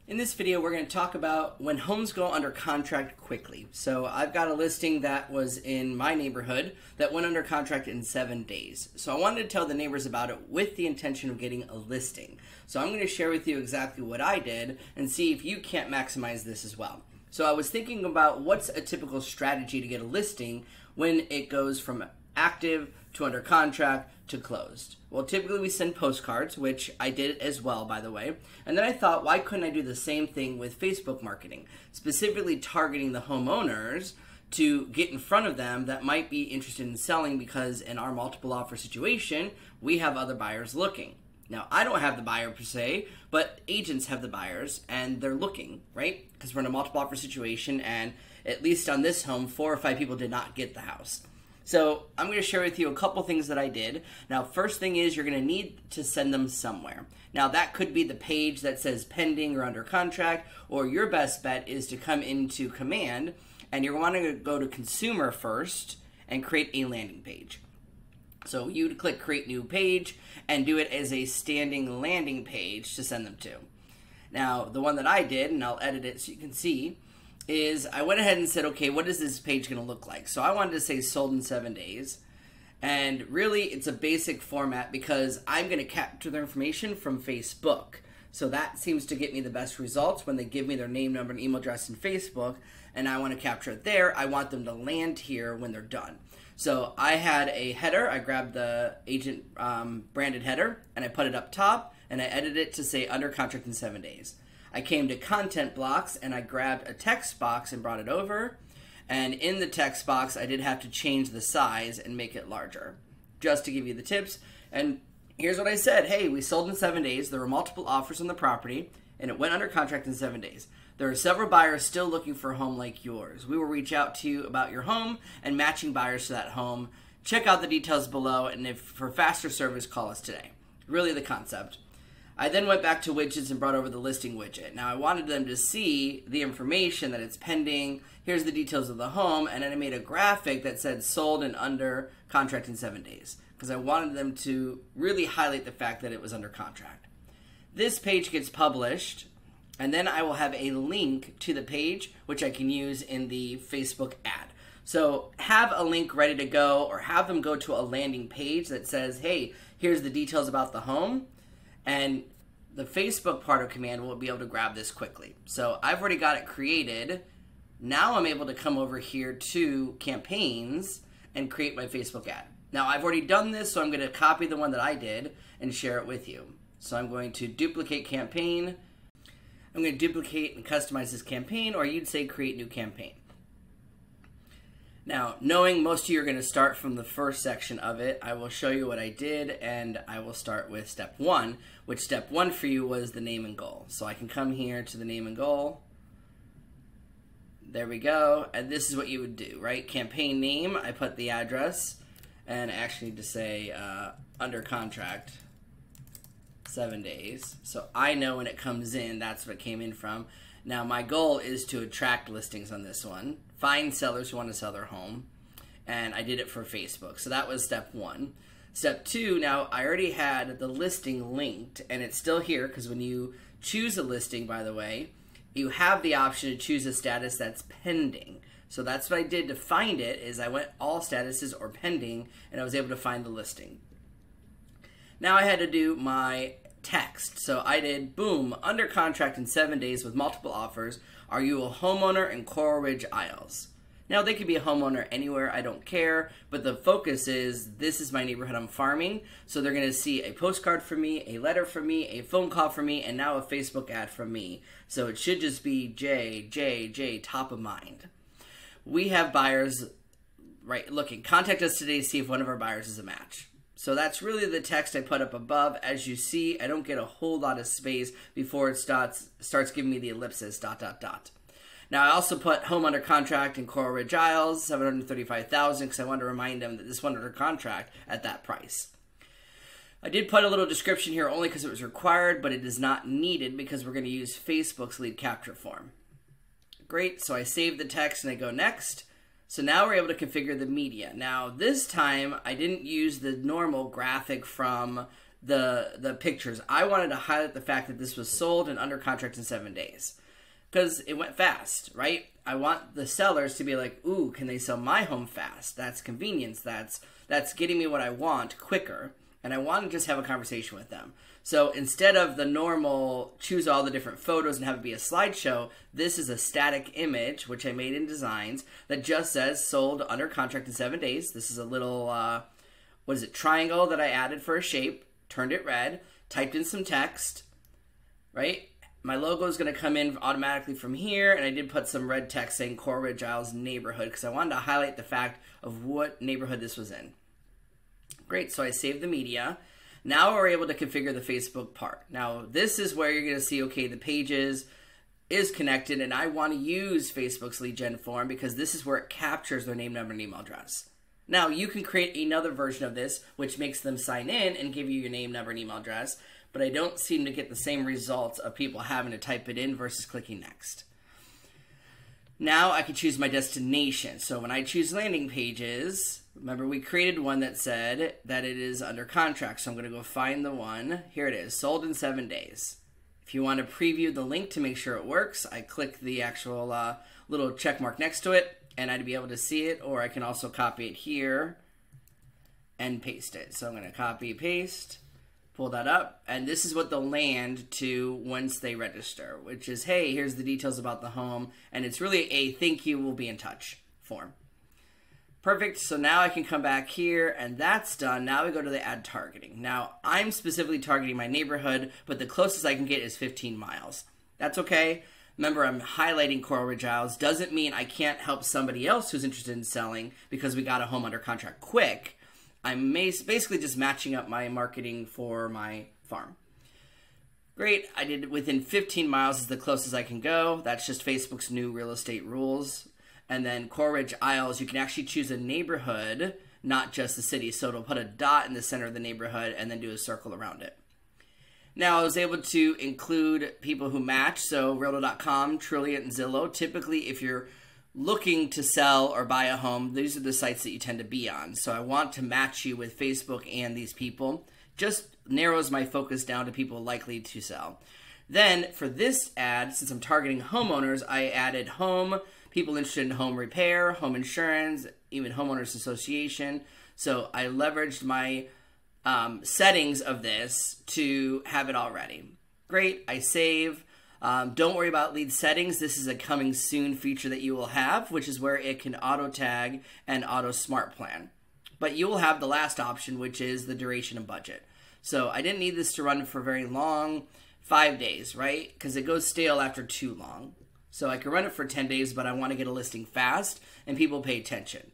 In this video, we're going to talk about when homes go under contract quickly. So I've got a listing that was in my neighborhood that went under contract in 7 days. So I wanted to tell the neighbors about it with the intention of getting a listing. So I'm going to share with you exactly what I did and see if you can't maximize this as well. So I was thinking about what's a typical strategy to get a listing when it goes from active to under contract to closed. Well, typically we send postcards, which I did as well, by the way. And then I thought, why couldn't I do the same thing with Facebook marketing, specifically targeting the homeowners to get in front of them that might be interested in selling, because in our multiple offer situation, we have other buyers looking. Now, I don't have the buyer per se, but agents have the buyers and they're looking, right? Because we're in a multiple offer situation, and at least on this home, 4 or 5 people did not get the house. So I'm going to share with you a couple things that I did. Now, first thing is you're going to need to send them somewhere. Now, that could be the page that says pending or under contract, or your best bet is to come into Command and you're wanting to go to consumer first and create a landing page. So you'd click create new page and do it as a standing landing page to send them to. Now, the one that I did, and I'll edit it so you can see, is I went ahead and said, okay, what is this page going to look like? So I wanted to say sold in 7 days. And really, it's a basic format because I'm going to capture their information from Facebook. So that seems to get me the best results when they give me their name, number, and email address in Facebook. And I want to capture it there. I want them to land here when they're done. So I had a header. I grabbed the agent branded header and I put it up top and I edited it to say under contract in 7 days. I came to content blocks and I grabbed a text box and brought it over. And in the text box, I did have to change the size and make it larger, just to give you the tips. And here's what I said. Hey, we sold in 7 days. There were multiple offers on the property and it went under contract in 7 days. There are several buyers still looking for a home like yours. We will reach out to you about your home and matching buyers to that home. Check out the details below, and if for faster service, call us today. Really the concept. I then went back to widgets and brought over the listing widget. Now I wanted them to see the information that it's pending. Here's the details of the home, and then I made a graphic that said sold and under contract in 7 days, because I wanted them to really highlight the fact that it was under contract. This page gets published, and then I will have a link to the page, which I can use in the Facebook ad. So have a link ready to go, or have them go to a landing page that says, hey, here's the details about the home. And the Facebook part of Command will be able to grab this quickly. So I've already got it created. Now I'm able to come over here to campaigns and create my Facebook ad. Now I've already done this, so I'm going to copy the one that I did and share it with you. So I'm going to duplicate campaign. I'm going to duplicate and customize this campaign, or you'd say create new campaign. Now, knowing most of you are going to start from the first section of it, I will show you what I did, and I will start with step 1, which step 1 for you was the name and goal. So I can come here to the name and goal. There we go. And this is what you would do, right? Campaign name, I put the address, and I actually need to say under contract 7 days. So I know when it comes in, that's what it came in from. Now, my goal is to attract listings on this one, find sellers who want to sell their home, and I did it for Facebook. So that was step 1. Step 2, now I already had the listing linked, and it's still here because when you choose a listing, by the way, you have the option to choose a status that's pending. So that's what I did to find it, is I went all statuses or pending, and I was able to find the listing. Now I had to do my text. So I did, boom, under contract in 7 days with multiple offers. Are you a homeowner in Coral Ridge Isles? Now, they could be a homeowner anywhere, I don't care, but the focus is, this is my neighborhood I'm farming, so they're going to see a postcard from me, a letter from me, a phone call from me, and now a Facebook ad from me. So it should just be J, top of mind. We have buyers, right, looking. Contact us today to see if one of our buyers is a match. So that's really the text I put up above. As you see, I don't get a whole lot of space before it starts giving me the ellipsis, ... Now, I also put home under contract in Coral Ridge Isles, $735,000, because I wanted to remind them that this went under contract at that price. I did put a little description here only because it was required, but it is not needed because we're going to use Facebook's lead capture form. Great, so I save the text and I go next. So now we're able to configure the media. Now, this time, I didn't use the normal graphic from the pictures. I wanted to highlight the fact that this was sold and under contract in 7 days because it went fast, right? I want the sellers to be like, ooh, can they sell my home fast? That's convenience. That's getting me what I want quicker. And I want to just have a conversation with them. So instead of the normal choose all the different photos and have it be a slideshow, this is a static image, which I made in Designs, that just says sold under contract in 7 days. This is a little, triangle that I added for a shape, turned it red, typed in some text, right? My logo is going to come in automatically from here, and I did put some red text saying Coral Ridge Isles neighborhood because I wanted to highlight the fact of what neighborhood this was in. Great, so I saved the media. Now we're able to configure the Facebook part. Now this is where you're going to see, okay, the pages is connected, and I want to use Facebook's lead gen form because this is where it captures their name, number, and email address. Now you can create another version of this which makes them sign in and give you your name, number, and email address, but I don't seem to get the same results of people having to type it in versus clicking next. Now I can choose my destination. So when I choose landing pages, remember we created one that said that it is under contract. So I'm going to go find the one. Here it is, sold in 7 days. If you want to preview the link to make sure it works, I click the actual little check mark next to it and I'd be able to see it, or I can also copy it here and paste it. So I'm going to copy, paste, pull that up, and this is what they'll land to once they register, which is, hey, here's the details about the home, and it's really a thank you, we'll be in touch form. Perfect, so now I can come back here, and that's done. Now we go to the ad targeting. Now, I'm specifically targeting my neighborhood, but the closest I can get is 15 miles. That's okay. Remember, I'm highlighting Coral Ridge Isles. Doesn't mean I can't help somebody else who's interested in selling because we got a home under contract quick. I'm basically just matching up my marketing for my farm. Great, I did within 15 miles is the closest I can go. That's just Facebook's new real estate rules. And then Coral Ridge Isles, you can actually choose a neighborhood, not just the city. So it'll put a dot in the center of the neighborhood and then do a circle around it. Now I was able to include people who match, so Realtor.com, Trilliant, and Zillow. Typically, if you're looking to sell or buy a home, these are the sites that you tend to be on. So I want to match you with Facebook and these people. Just narrows my focus down to people likely to sell. Then for this ad, since I'm targeting homeowners, I added home, people interested in home repair, home insurance, even homeowners association. So I leveraged my settings of this to have it all ready. Great, I save. Don't worry about lead settings. This is a coming soon feature that you will have, which is where it can auto tag and auto smart plan. But you will have the last option, which is the duration and budget. So I didn't need this to run for very long, 5 days, right? Because it goes stale after too long. So I can run it for 10 days, but I want to get a listing fast and people pay attention.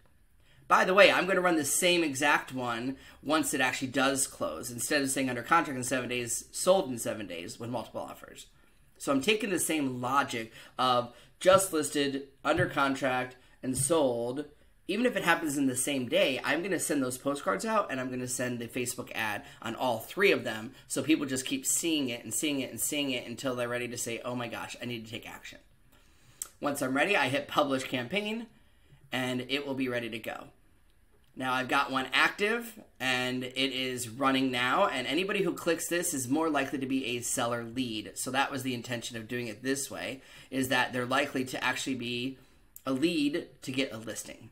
By the way, I'm going to run the same exact one once it actually does close. Instead of saying under contract in 7 days, sold in 7 days with multiple offers. So I'm taking the same logic of just listed, under contract, and sold. Even if it happens in the same day, I'm going to send those postcards out and I'm going to send the Facebook ad on all 3 of them so people just keep seeing it and seeing it and seeing it until they're ready to say, oh my gosh, I need to take action. Once I'm ready, I hit publish campaign and it will be ready to go. Now I've got one active and it is running now, and anybody who clicks this is more likely to be a seller lead. So that was the intention of doing it this way, is that they're likely to actually be a lead to get a listing.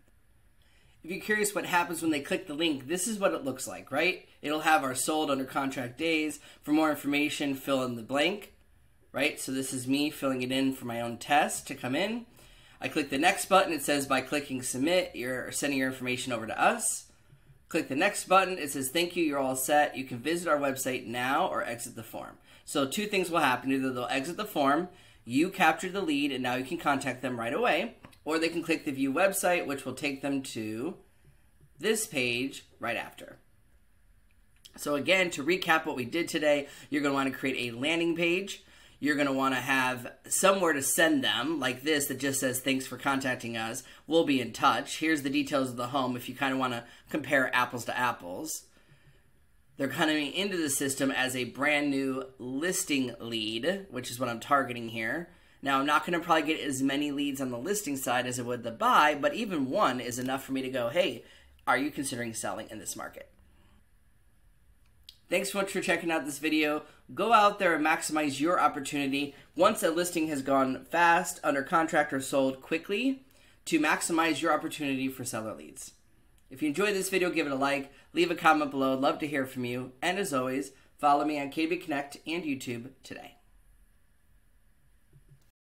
If you're curious what happens when they click the link, this is what it looks like, right? It'll have our sold under contract days. For more information, fill in the blank, right? So this is me filling it in for my own test to come in. I click the next button. It says by clicking submit, you're sending your information over to us. Click the next button. It says thank you, you're all set. You can visit our website now or exit the form. So 2 things will happen. Either they'll exit the form, you capture the lead, and now you can contact them right away, or they can click the view website, which will take them to this page right after. So again, to recap what we did today, you're going to want to create a landing page. You're going to want to have somewhere to send them, like this, that just says, thanks for contacting us. We'll be in touch. Here's the details of the home if you kind of want to compare apples to apples. They're coming into the system as a brand new listing lead, which is what I'm targeting here. Now, I'm not going to probably get as many leads on the listing side as I would the buy, but even one is enough for me to go, hey, are you considering selling in this market? Thanks so much for checking out this video. Go out there and maximize your opportunity once a listing has gone fast, under contract, or sold quickly to maximize your opportunity for seller leads. If you enjoyed this video, give it a like, leave a comment below. I'd love to hear from you. And as always, follow me on KB Connect and YouTube today.